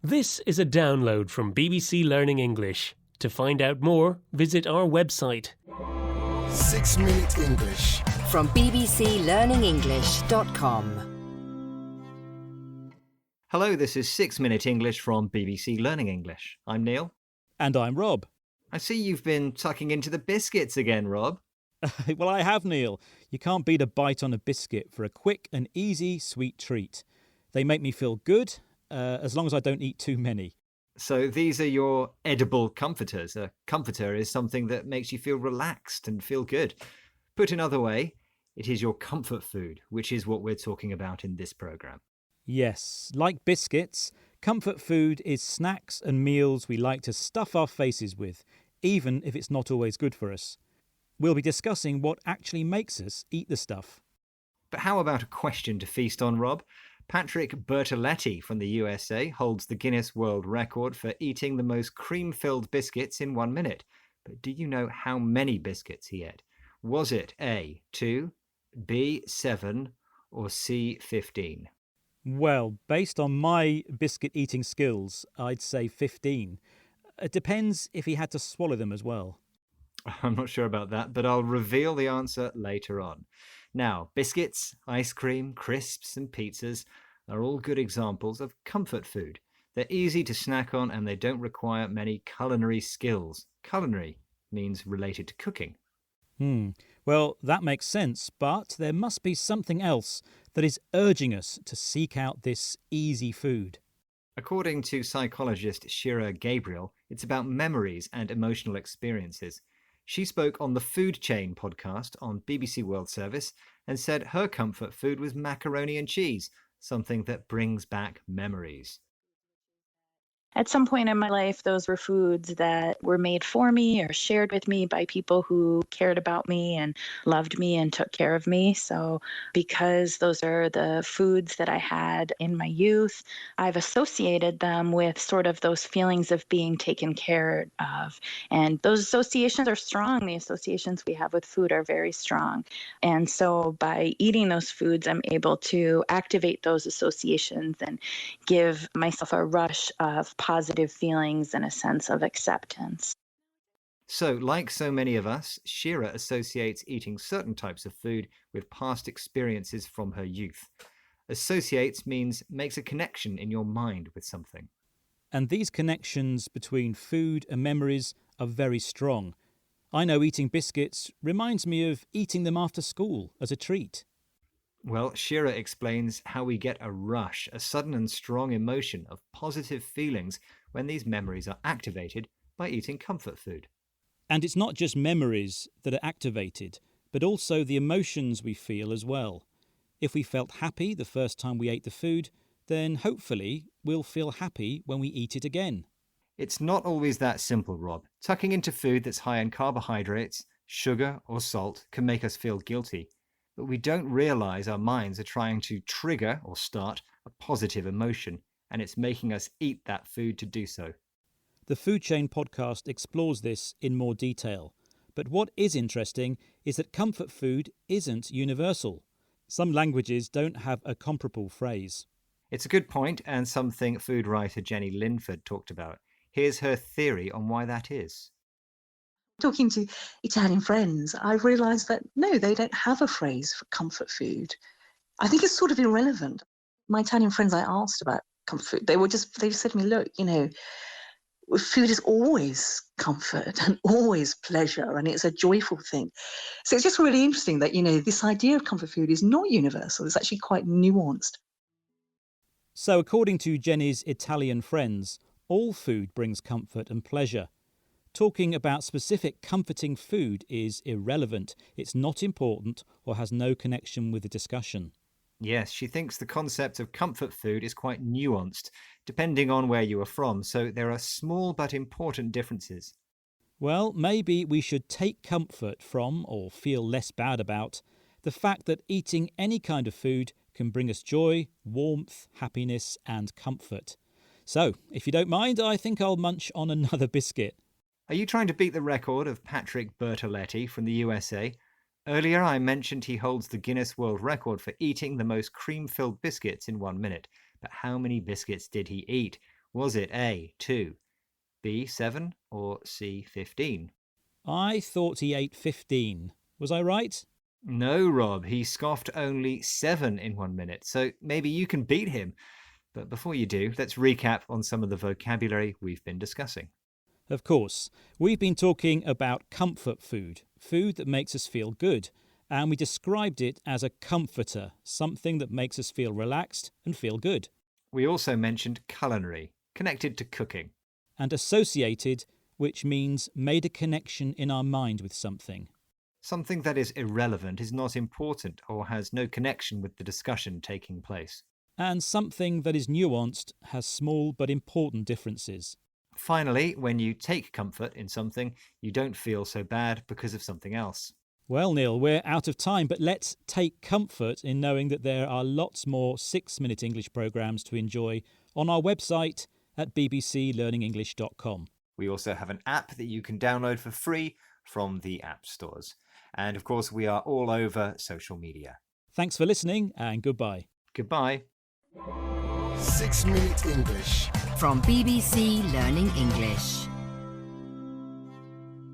This is a download from BBC Learning English. To find out more, visit our website. 6 Minute English from bbclearningenglish.com. Hello, this is 6 Minute English from BBC Learning English. I'm Neil. And I'm Rob. I see you've been tucking into the biscuits again, Rob. Well, I have, Neil. You can't beat a bite on a biscuit for a quick and easy sweet treat. They make me feel good, as long as I don't eat too many. So these are your edible comforters. A comforter is something that makes you feel relaxed and feel good. Put another way, it is your comfort food, which is what we're talking about in this programme. Yes, like biscuits, comfort food is snacks and meals we like to stuff our faces with, even if it's not always good for us. We'll be discussing what actually makes us eat the stuff. But how about a question to feast on, Rob? Patrick Bertoletti from the USA holds the Guinness World Record for eating the most cream-filled biscuits in 1 minute. But do you know how many biscuits he ate? Was it A, 2, B, 7, or C, 15? Well, based on my biscuit eating skills, I'd say 15. It depends if he had to swallow them as well. I'm not sure about that, but I'll reveal the answer later on. Now, biscuits, ice cream, crisps and pizzas are all good examples of comfort food. They're easy to snack on and they don't require many culinary skills. Culinary means related to cooking. Well, that makes sense, but there must be something else that is urging us to seek out this easy food. According to psychologist Shira Gabriel, it's about memories and emotional experiences. She spoke on the Food Chain podcast on BBC World Service and said her comfort food was macaroni and cheese, something that brings back memories. At some point in my life, those were foods that were made for me or shared with me by people who cared about me and loved me and took care of me. So because those are the foods that I had in my youth, I've associated them with sort of those feelings of being taken care of. And those associations are strong. The associations we have with food are very strong. And so by eating those foods, I'm able to activate those associations and give myself a rush of positive feelings and a sense of acceptance. So, like so many of us, Shira associates eating certain types of food with past experiences from her youth. Associates means makes a connection in your mind with something. And these connections between food and memories are very strong. I know eating biscuits reminds me of eating them after school as a treat. Well, Shira explains how we get a rush, a sudden and strong emotion of positive feelings when these memories are activated by eating comfort food. And it's not just memories that are activated, but also the emotions we feel as well. If we felt happy the first time we ate the food, then hopefully we'll feel happy when we eat it again. It's not always that simple, Rob. Tucking into food that's high in carbohydrates, sugar or salt can make us feel guilty. But we don't realise our minds are trying to trigger or start a positive emotion, and it's making us eat that food to do so. The Food Chain podcast explores this in more detail. But what is interesting is that comfort food isn't universal. Some languages don't have a comparable phrase. It's a good point, and something food writer Jenny Linford talked about. Here's her theory on why that is. Talking to Italian friends, I've realised that no, they don't have a phrase for comfort food. I think it's sort of irrelevant. My Italian friends I asked about comfort food, they just said to me, look, food is always comfort and always pleasure, and it's a joyful thing. So it's just really interesting that, this idea of comfort food is not universal. It's actually quite nuanced. So according to Jenny's Italian friends, all food brings comfort and pleasure. Talking about specific comforting food is irrelevant. It's not important or has no connection with the discussion. Yes, she thinks the concept of comfort food is quite nuanced, depending on where you are from, so there are small but important differences. Well, maybe we should take comfort from, or feel less bad about, the fact that eating any kind of food can bring us joy, warmth, happiness and comfort. So, if you don't mind, I think I'll munch on another biscuit. Are you trying to beat the record of Patrick Bertoletti from the USA? Earlier I mentioned he holds the Guinness World Record for eating the most cream-filled biscuits in 1 minute. But how many biscuits did he eat? Was it A, 2, B, 7, or C, 15? I thought he ate 15. Was I right? No, Rob, he scoffed only 7 in 1 minute, so maybe you can beat him. But before you do, let's recap on some of the vocabulary we've been discussing. Of course, we've been talking about comfort food, food that makes us feel good, and we described it as a comforter, something that makes us feel relaxed and feel good. We also mentioned culinary, connected to cooking. And associated, which means made a connection in our mind with something. Something that is irrelevant is not important or has no connection with the discussion taking place. And something that is nuanced has small but important differences. Finally, when you take comfort in something, you don't feel so bad because of something else. Well, Neil, we're out of time, but let's take comfort in knowing that there are lots more 6-minute English programmes to enjoy on our website at bbclearningenglish.com. We also have an app that you can download for free from the app stores. And of course, we are all over social media. Thanks for listening and goodbye. Goodbye. 6 Minute English. From BBC Learning English.